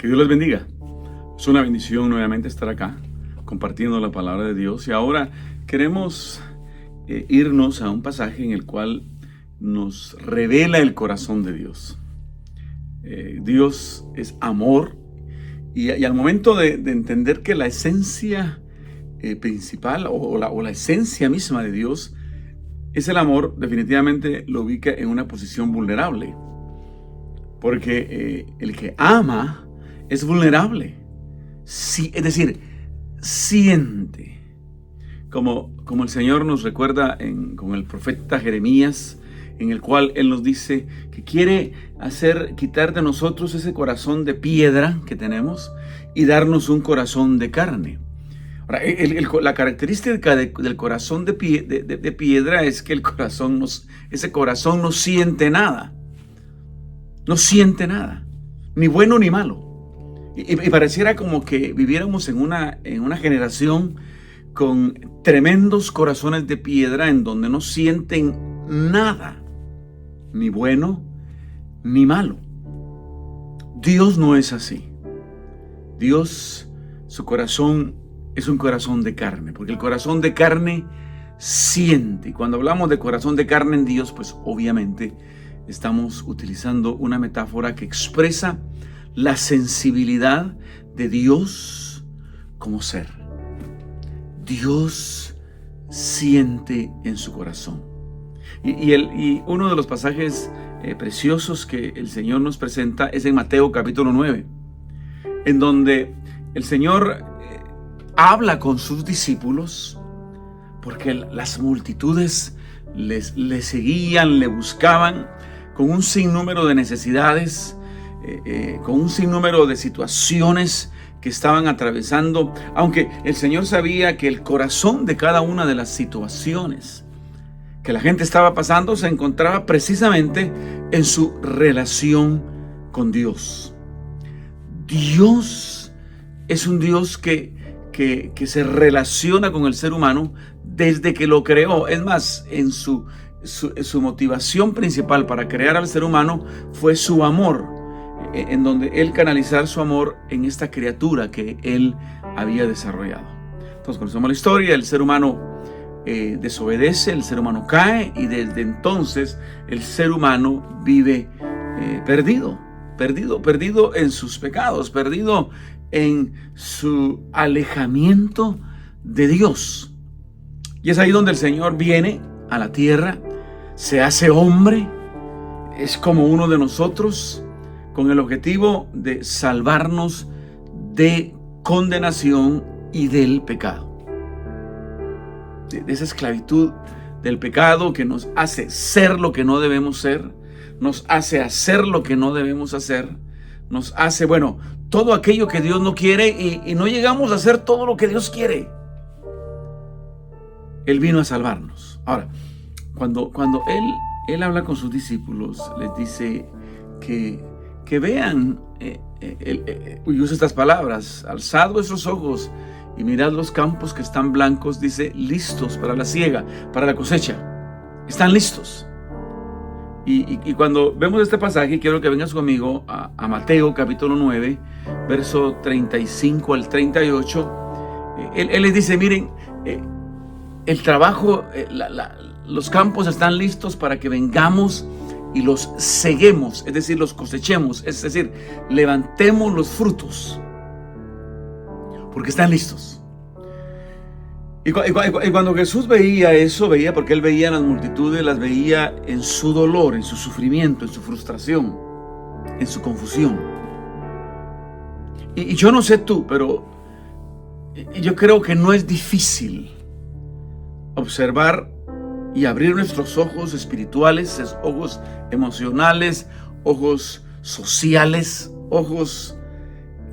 Que Dios les bendiga. Es una bendición nuevamente estar acá compartiendo la palabra de Dios. Y ahora queremos irnos a un pasaje en el cual nos revela el corazón de Dios. Dios es amor y al momento de entender que la esencia principal o la esencia misma de Dios es el amor, definitivamente lo ubica en una posición vulnerable. Porque el que ama es vulnerable. Sí, es decir, siente. Como el Señor nos recuerda con el profeta Jeremías, en el cual Él nos dice que quiere quitar de nosotros ese corazón de piedra que tenemos y darnos un corazón de carne. Ahora, la característica del corazón de piedra es que ese corazón no siente nada. No siente nada, ni bueno ni malo. Y pareciera como que viviéramos en una generación con tremendos corazones de piedra en donde no sienten nada, ni bueno ni malo. Dios no es así. Dios, su corazón es un corazón de carne, porque el corazón de carne siente. Y cuando hablamos de corazón de carne en Dios, pues obviamente estamos utilizando una metáfora que expresa la sensibilidad de Dios como ser. Dios siente en su corazón. Y uno de los pasajes preciosos que el Señor nos presenta es en Mateo capítulo 9, en donde el Señor habla con sus discípulos porque las multitudes le seguían, le buscaban con un sinnúmero de necesidades, con un sinnúmero de situaciones que estaban atravesando, aunque el Señor sabía que el corazón de cada una de las situaciones que la gente estaba pasando se encontraba precisamente en su relación con Dios. Dios es un Dios que se relaciona con el ser humano desde que lo creó. Es más, en su motivación principal para crear al ser humano fue su amor, en donde Él canalizar su amor en esta criatura que Él había desarrollado. Entonces conocemos la historia. El ser humano desobedece, el ser humano cae, y desde entonces el ser humano vive perdido en sus pecados, perdido en su alejamiento de Dios. Y es ahí donde el Señor viene a la tierra, se hace hombre, es como uno de nosotros, con el objetivo de salvarnos de condenación y del pecado. De esa esclavitud del pecado que nos hace ser lo que no debemos ser, nos hace hacer lo que no debemos hacer, nos hace, todo aquello que Dios no quiere, y no llegamos a hacer todo lo que Dios quiere. Él vino a salvarnos. Ahora, cuando Él habla con sus discípulos, les dice que vean, y usa estas palabras: alzad vuestros ojos y mirad los campos que están blancos, dice, listos para la siega, para la cosecha. Están listos. Y cuando vemos este pasaje, quiero que vengas conmigo a Mateo capítulo 9, verso 35 al 38. Él les dice: miren, el trabajo, los campos están listos para que vengamos y los seguemos, es decir, los cosechemos, es decir, levantemos los frutos, porque están listos. Y cuando Jesús veía eso, porque Él veía las multitudes, las veía en su dolor, en su sufrimiento, en su frustración, en su confusión. Y yo no sé tú, pero yo creo que no es difícil observar y abrir nuestros ojos espirituales, ojos emocionales, ojos sociales, ojos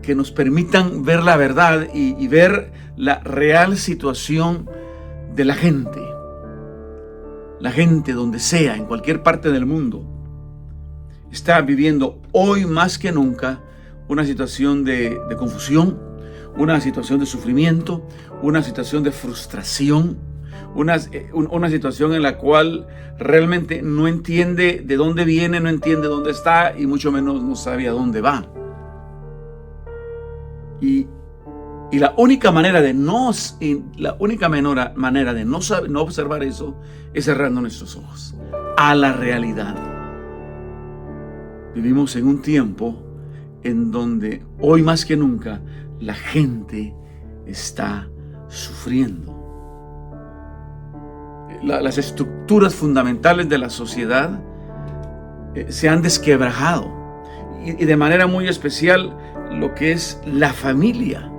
que nos permitan ver la verdad y ver la real situación de la gente. La gente, donde sea, en cualquier parte del mundo, está viviendo hoy más que nunca una situación de confusión, una situación de sufrimiento, una situación de frustración, una situación en la cual realmente no entiende de dónde viene, no entiende dónde está, y mucho menos no sabe a dónde va. Y la única manera de no observar eso es cerrando nuestros ojos a la realidad. Vivimos en un tiempo en donde hoy más que nunca la gente está sufriendo. Las estructuras fundamentales de la sociedad se han desquebrajado, y de manera muy especial lo que es la familia.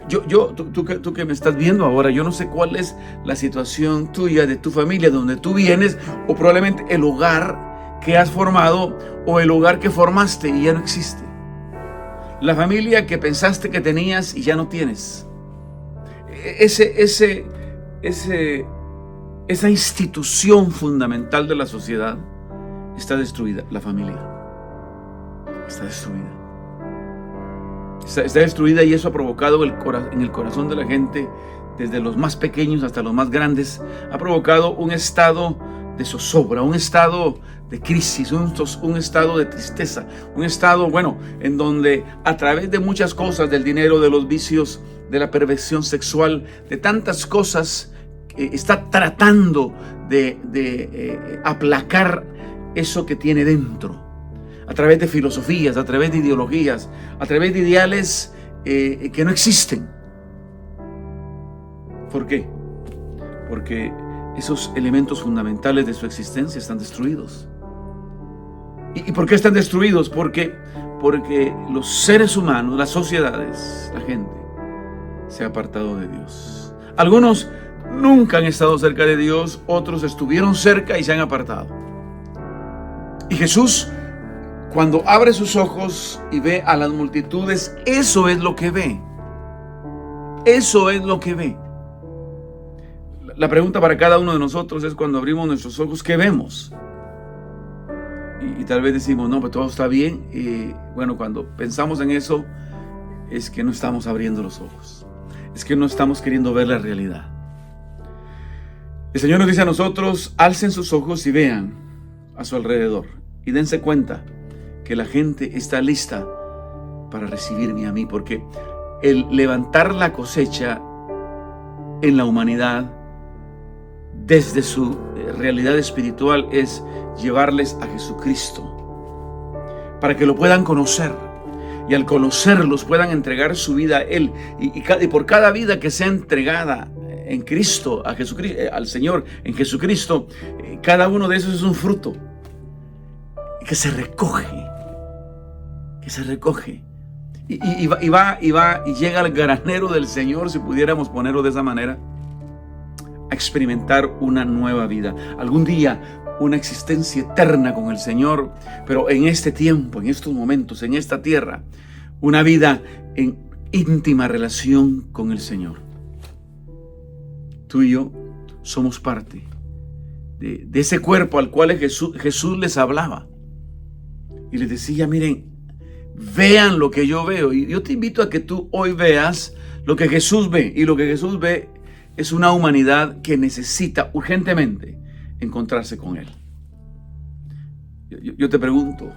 Tú que me estás viendo ahora, yo no sé cuál es la situación tuya, de tu familia, donde tú vienes, o probablemente el hogar que has formado o el hogar que formaste y ya no existe. La familia que pensaste que tenías y ya no tienes. Esa institución fundamental de la sociedad está destruida. La familia está destruida. Está destruida, y eso ha provocado en el corazón de la gente, desde los más pequeños hasta los más grandes, ha provocado un estado de zozobra, un estado de crisis, un estado de tristeza, un estado, en donde a través de muchas cosas, del dinero, de los vicios, de la perversión sexual, de tantas cosas, está tratando de aplacar eso que tiene dentro, a través de filosofías, a través de ideologías, a través de ideales que no existen. ¿Por qué? Porque esos elementos fundamentales de su existencia están destruidos. ¿Y por qué están destruidos? Porque los seres humanos, las sociedades, la gente, se ha apartado de Dios. Algunos nunca han estado cerca de Dios, otros estuvieron cerca y se han apartado. Y Jesús, cuando abre sus ojos y ve a las multitudes, eso es lo que ve. Eso es lo que ve. La pregunta para cada uno de nosotros es, cuando abrimos nuestros ojos, ¿qué vemos? Y tal vez decimos, no, pero todo está bien. Cuando pensamos en eso, es que no estamos abriendo los ojos. Es que no estamos queriendo ver la realidad. El Señor nos dice a nosotros: alcen sus ojos y vean a su alrededor, y dense cuenta que la gente está lista para recibirme a mí, porque el levantar la cosecha en la humanidad desde su realidad espiritual es llevarles a Jesucristo para que lo puedan conocer, y al conocerlos puedan entregar su vida a Él, y por cada vida que sea entregada en Cristo, a Jesucristo, al Señor en Jesucristo, cada uno de esos es un fruto que se recoge, y llega al granero del Señor, si pudiéramos ponerlo de esa manera, a experimentar una nueva vida, algún día una existencia eterna con el Señor, pero en este tiempo, en estos momentos, en esta tierra, una vida en íntima relación con el Señor. Tú y yo somos parte de ese cuerpo al cual Jesús les hablaba y les decía: miren, vean lo que yo veo. Y yo te invito a que tú hoy veas lo que Jesús ve, y lo que Jesús ve es una humanidad que necesita urgentemente encontrarse con Él. Yo te pregunto,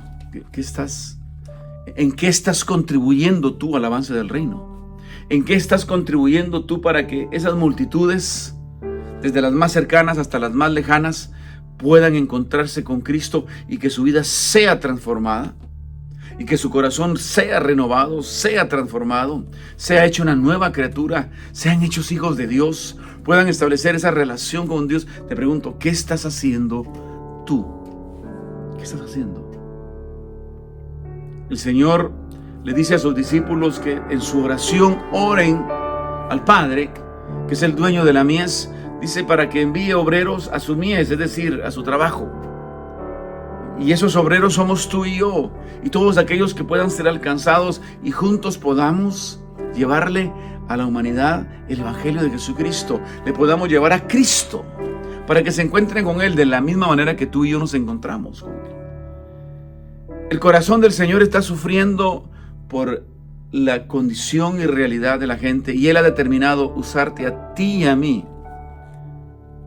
¿en qué estás contribuyendo tú al avance del reino? ¿En qué estás contribuyendo tú para que esas multitudes, desde las más cercanas hasta las más lejanas, puedan encontrarse con Cristo, y que su vida sea transformada, y que su corazón sea renovado, sea transformado, sea hecho una nueva criatura, sean hechos hijos de Dios, puedan establecer esa relación con Dios? Te pregunto, ¿qué estás haciendo tú? ¿Qué estás haciendo? El Señor le dice a sus discípulos que en su oración oren al Padre, que es el dueño de la mies, dice, para que envíe obreros a su mies, es decir, a su trabajo. Y esos obreros somos tú y yo, y todos aquellos que puedan ser alcanzados, y juntos podamos llevarle a la humanidad el Evangelio de Jesucristo. Le podamos llevar a Cristo para que se encuentren con Él de la misma manera que tú y yo nos encontramos con Él. El corazón del Señor está sufriendo por la condición y realidad de la gente, y Él ha determinado usarte a ti y a mí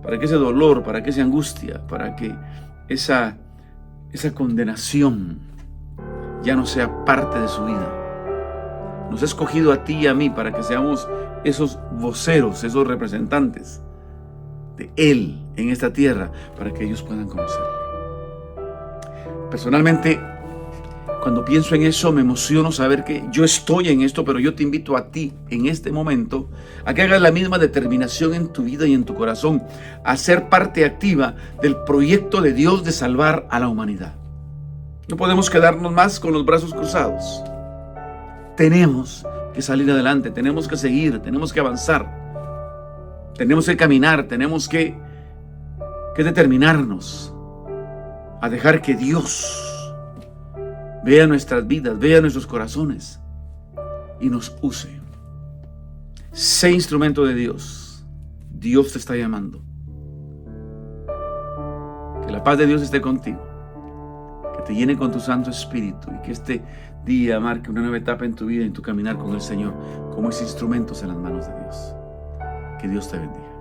para que ese dolor, para que esa angustia, para que esa condenación ya no sea parte de su vida, nos ha escogido a ti y a mí para que seamos esos voceros, esos representantes de Él en esta tierra, para que ellos puedan conocerle. Personalmente, cuando pienso en eso, me emociono saber que yo estoy en esto, pero yo te invito a ti en este momento a que hagas la misma determinación en tu vida y en tu corazón, a ser parte activa del proyecto de Dios de salvar a la humanidad. No podemos quedarnos más con los brazos cruzados. Tenemos que salir adelante, tenemos que seguir, tenemos que avanzar, tenemos que caminar, tenemos que determinarnos a dejar que Dios vea nuestras vidas, vea nuestros corazones y nos use. Sé instrumento de Dios. Dios te está llamando. Que la paz de Dios esté contigo, que te llene con tu Santo Espíritu y que este día marque una nueva etapa en tu vida, en tu caminar con el Señor, como ese instrumentos en las manos de Dios. Que Dios te bendiga.